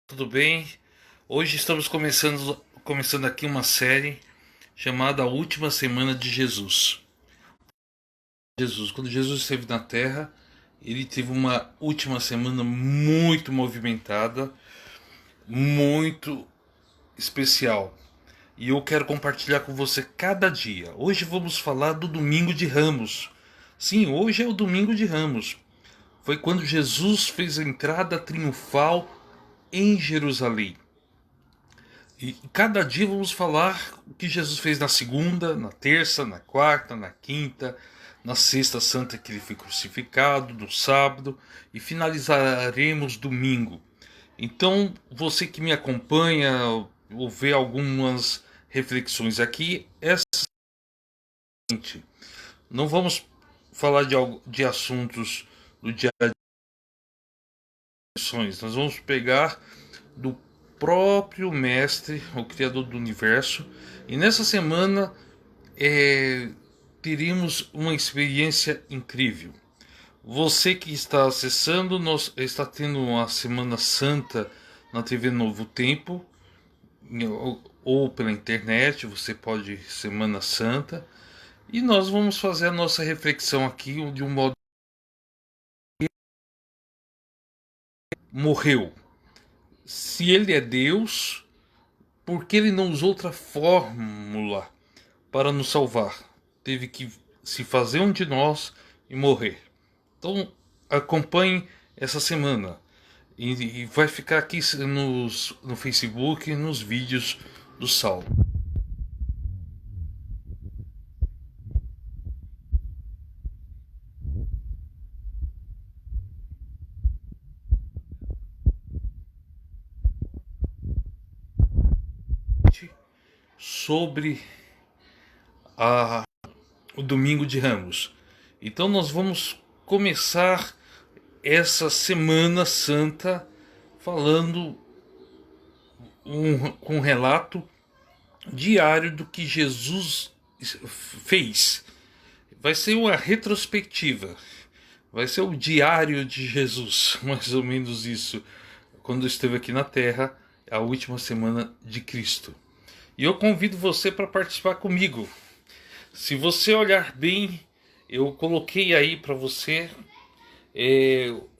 Tudo bem? Hoje estamos começando aqui uma série chamada A Última Semana de Jesus. Quando Jesus esteve na Terra, ele teve uma última semana muito movimentada, muito especial. E eu quero compartilhar com você cada dia. Hoje vamos falar do Domingo de Ramos. Sim, hoje é o Domingo de Ramos. Foi quando Jesus fez a entrada triunfal em Jerusalém. E cada dia vamos falar o que Jesus fez na segunda, na terça, na quarta, na quinta, na sexta santa que ele foi crucificado, no sábado e finalizaremos domingo. Então, você que me acompanha ou vê algumas reflexões aqui, não vamos falar de assuntos do dia a dia, nós vamos pegar do próprio Mestre, o Criador do Universo, e nessa semana teríamos uma experiência incrível. Você que está acessando, nós está tendo uma Semana Santa na TV Novo Tempo, ou pela internet, você pode Semana Santa, e nós vamos fazer a nossa reflexão aqui de um modo morreu. Se ele é Deus, por que ele não usou outra fórmula para nos salvar? Teve que se fazer um de nós e morrer. Então acompanhe essa semana. E vai ficar aqui no Facebook, nos vídeos do Sal. Sobre a, o Domingo de Ramos. Então nós vamos começar essa Semana Santa falando com um relato diário do que Jesus fez. Vai ser uma retrospectiva. Vai ser o diário de Jesus, mais ou menos isso, quando esteve aqui na Terra, a última semana de Cristo. E eu convido você para participar comigo. Se você olhar bem, eu coloquei aí para você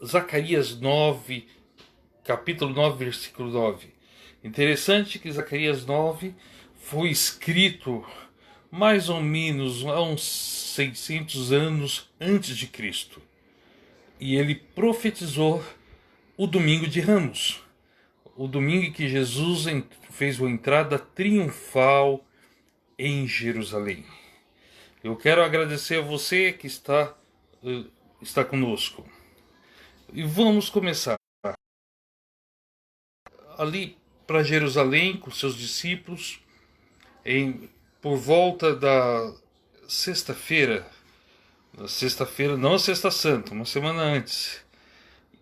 Zacarias 9, capítulo 9, versículo 9. Interessante que Zacarias 9 foi escrito mais ou menos há uns 600 anos antes de Cristo. E ele profetizou o Domingo de Ramos. O domingo em que Jesus fez uma entrada triunfal em Jerusalém. Eu quero agradecer a você que está conosco. E vamos começar. Ali para Jerusalém com seus discípulos, por volta da sexta-feira, não a sexta santa, uma semana antes.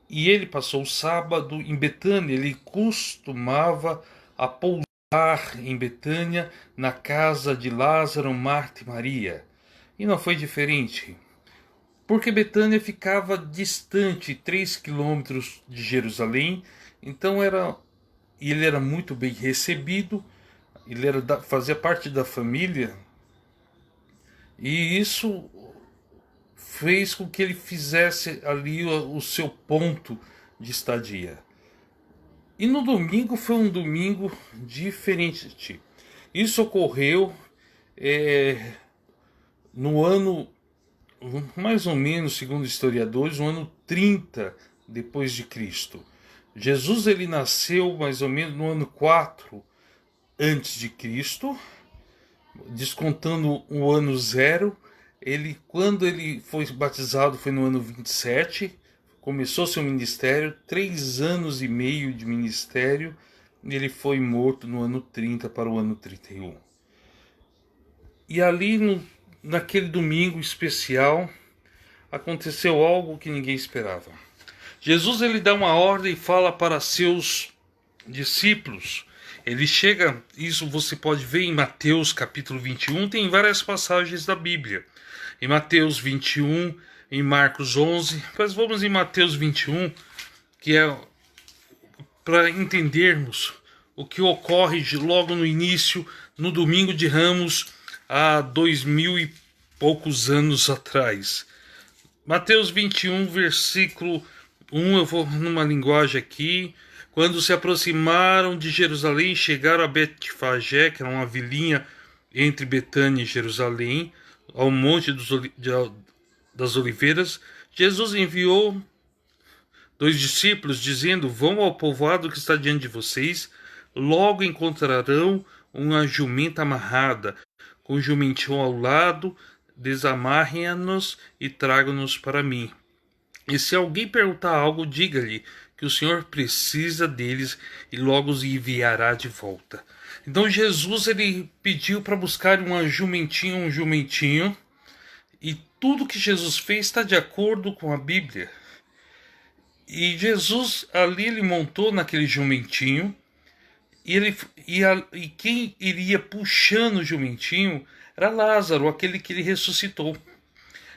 E ele passou o sábado em Betânia. Ele costumava a pousar em Betânia, na casa de Lázaro, Marta e Maria. E não foi diferente, porque Betânia ficava distante 3 quilômetros de Jerusalém. Então ele era muito bem recebido, fazia parte da família, e isso fez com que ele fizesse ali o seu ponto de estadia. E no domingo foi um domingo diferente. Isso ocorreu no ano, mais ou menos, segundo historiadores, no ano 30 depois de Cristo. Jesus ele nasceu mais ou menos no ano 4 antes de Cristo, descontando o ano 0. Quando ele foi batizado foi no ano 27, começou seu ministério, 3 anos e meio de ministério, e ele foi morto no ano 30 para o ano 31. E ali, naquele domingo especial, aconteceu algo que ninguém esperava. Jesus ele dá uma ordem e fala para seus discípulos. Ele chega, isso você pode ver em Mateus capítulo 21, tem várias passagens da Bíblia. Em Mateus 21, em Marcos 11, mas vamos em Mateus 21, que é para entendermos o que ocorre logo no início, no domingo de Ramos, há 2000 e poucos anos atrás. Mateus 21, versículo 1, eu vou numa linguagem aqui. Quando se aproximaram de Jerusalém, chegaram a Betfagé, que era uma vilinha entre Betânia e Jerusalém, ao Monte das Oliveiras. Jesus enviou 2 discípulos, dizendo: vão ao povoado que está diante de vocês, logo encontrarão uma jumenta amarrada, com o jumentinho ao lado, desamarrem-nos e tragam-nos para mim. E se alguém perguntar algo, diga-lhe que o Senhor precisa deles e logo os enviará de volta. Então Jesus ele pediu para buscar um jumentinho, e tudo que Jesus fez está de acordo com a Bíblia. E Jesus ali ele montou naquele jumentinho, e quem iria puxando o jumentinho era Lázaro, aquele que ele ressuscitou.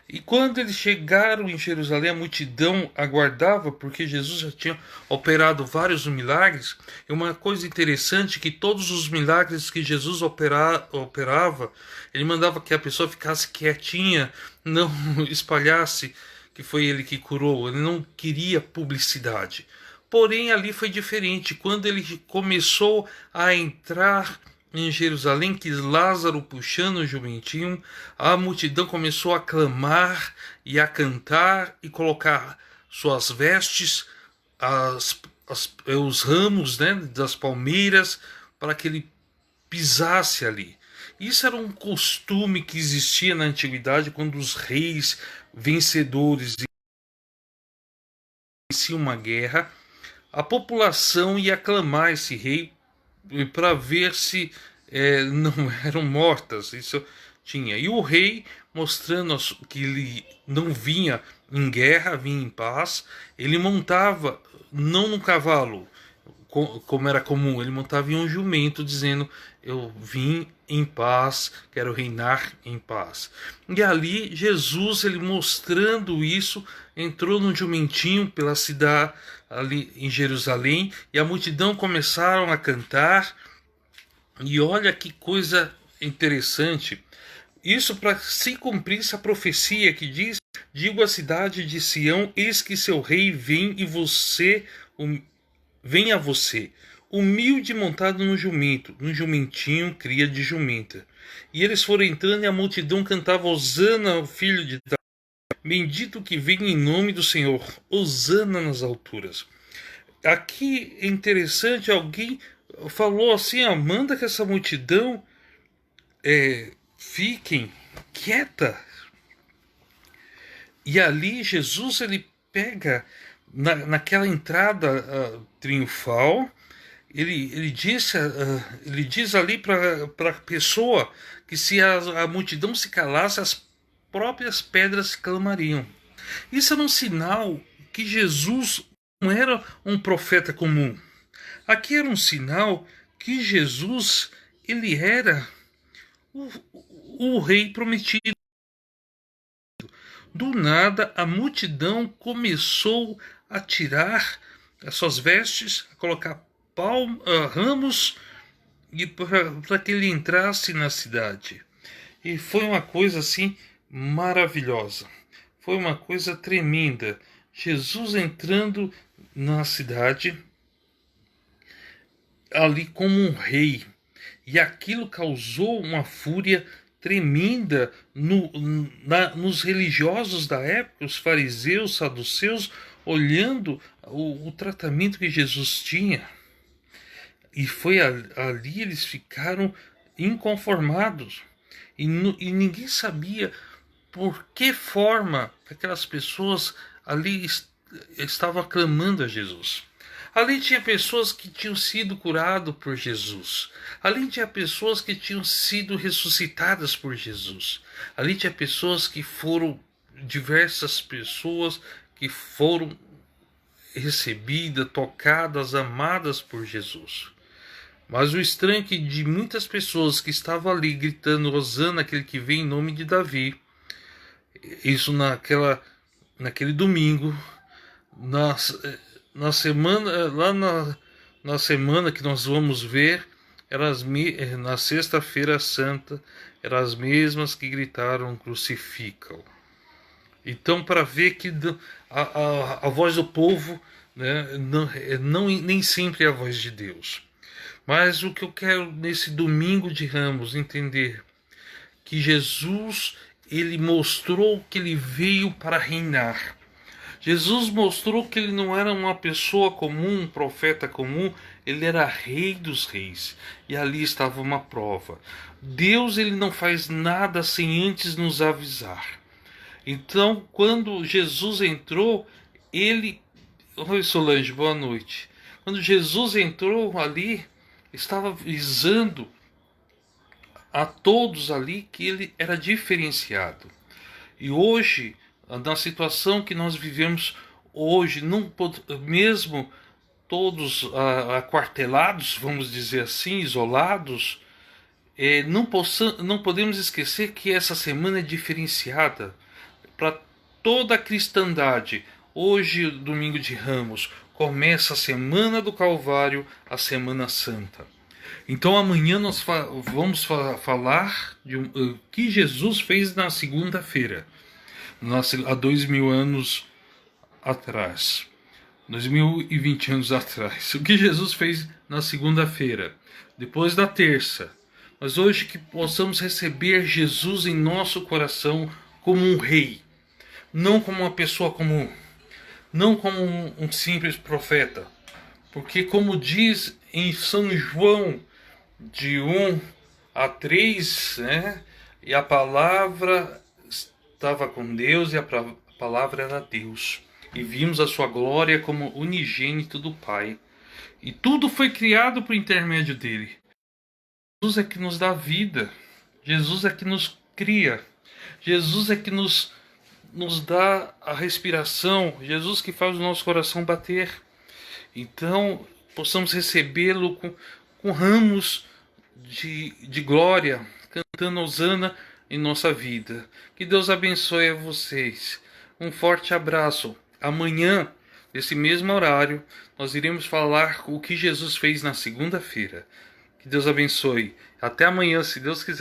E quando eles chegaram em Jerusalém, a multidão aguardava, porque Jesus já tinha operado vários milagres. E uma coisa interessante é que todos os milagres que Jesus operava, ele mandava que a pessoa ficasse quietinha, não espalhasse que foi ele que curou. Ele não queria publicidade. Porém, ali foi diferente. Quando ele começou a entrar em Jerusalém, que Lázaro puxando o jumentinho, a multidão começou a clamar e a cantar e colocar suas vestes, os ramos, né, das palmeiras, para que ele pisasse ali. Isso era um costume que existia na antiguidade, quando os reis vencedores venciam uma guerra, a população ia aclamar esse rei para ver se não eram mortas. Isso tinha. E o rei, mostrando que ele não vinha em guerra, vinha em paz, ele montava não no cavalo, como era comum, ele montava em um jumento, dizendo: eu vim em paz, quero reinar em paz. E ali Jesus, ele mostrando isso, entrou num jumentinho pela cidade ali em Jerusalém, e a multidão começaram a cantar. E olha que coisa interessante, isso para se cumprisse a profecia que diz: digo à cidade de Sião, eis que seu rei vem, e vem a você, humilde, montado no jumento, num jumentinho, cria de jumenta. E eles foram entrando, e a multidão cantava: Hosana ao filho de Davi, bendito que vem em nome do Senhor, Hosana nas alturas. Aqui é interessante, alguém falou assim: manda que essa multidão fiquem quieta. E ali Jesus ele pega naquela entrada triunfal, ele diz ali para a pessoa que se a multidão se calasse, as próprias pedras clamariam. Isso era um sinal que Jesus não era um profeta comum. Aqui era um sinal que Jesus ele era o rei prometido. Do nada, a multidão começou a tirar as suas vestes, a colocar ramos para que ele entrasse na cidade. E foi uma coisa assim maravilhosa. Foi uma coisa tremenda. Jesus entrando na cidade ali como um rei. E aquilo causou uma fúria tremenda nos religiosos da época, os fariseus, saduceus, olhando o tratamento que Jesus tinha. E foi ali eles ficaram inconformados. E ninguém sabia por que forma aquelas pessoas ali estavam aclamando a Jesus. Ali tinha pessoas que tinham sido curadas por Jesus. Ali tinha pessoas que tinham sido ressuscitadas por Jesus. Ali tinha pessoas que foram, diversas pessoas que foram recebidas, tocadas, amadas por Jesus. Mas o estranho é que de muitas pessoas que estavam ali gritando: Hosana, aquele que vem em nome de Davi, isso naquele domingo, na semana, lá na semana que nós vamos ver, na Sexta-feira Santa, eram as mesmas que gritaram crucificam. Então, para ver que a voz do povo, né, nem sempre é a voz de Deus. Mas o que eu quero nesse domingo de Ramos entender, que Jesus, ele mostrou que ele veio para reinar. Jesus mostrou que ele não era uma pessoa comum, um profeta comum, ele era rei dos reis. E ali estava uma prova. Deus, ele não faz nada sem antes nos avisar. Então, quando Jesus entrou, ele... Oi, Solange, boa noite. Quando Jesus entrou ali, estava avisando a todos ali que ele era diferenciado. E hoje, na situação que nós vivemos hoje, mesmo todos aquartelados, vamos dizer assim, isolados, não podemos esquecer que essa semana é diferenciada para toda a cristandade. Hoje, domingo de Ramos, começa a Semana do Calvário, a Semana Santa. Então amanhã nós vamos falar de o que Jesus fez na segunda-feira, há 2000 anos atrás, 2020 anos atrás. O que Jesus fez na segunda-feira, depois da terça. Mas hoje que possamos receber Jesus em nosso coração como um rei, não como uma pessoa comum, não como um simples profeta. Porque como diz em São João, de 1 a 3, né? E a palavra estava com Deus e a palavra era Deus. E vimos a sua glória como unigênito do Pai. E tudo foi criado por intermédio dele. Jesus é que nos dá vida. Jesus é que nos cria. Jesus é que nos dá a respiração. Jesus que faz o nosso coração bater. Então, possamos recebê-lo com ramos de glória, cantando Hosana em nossa vida. Que Deus abençoe a vocês. Um forte abraço. Amanhã, nesse mesmo horário, nós iremos falar o que Jesus fez na segunda-feira. Que Deus abençoe. Até amanhã, se Deus quiser.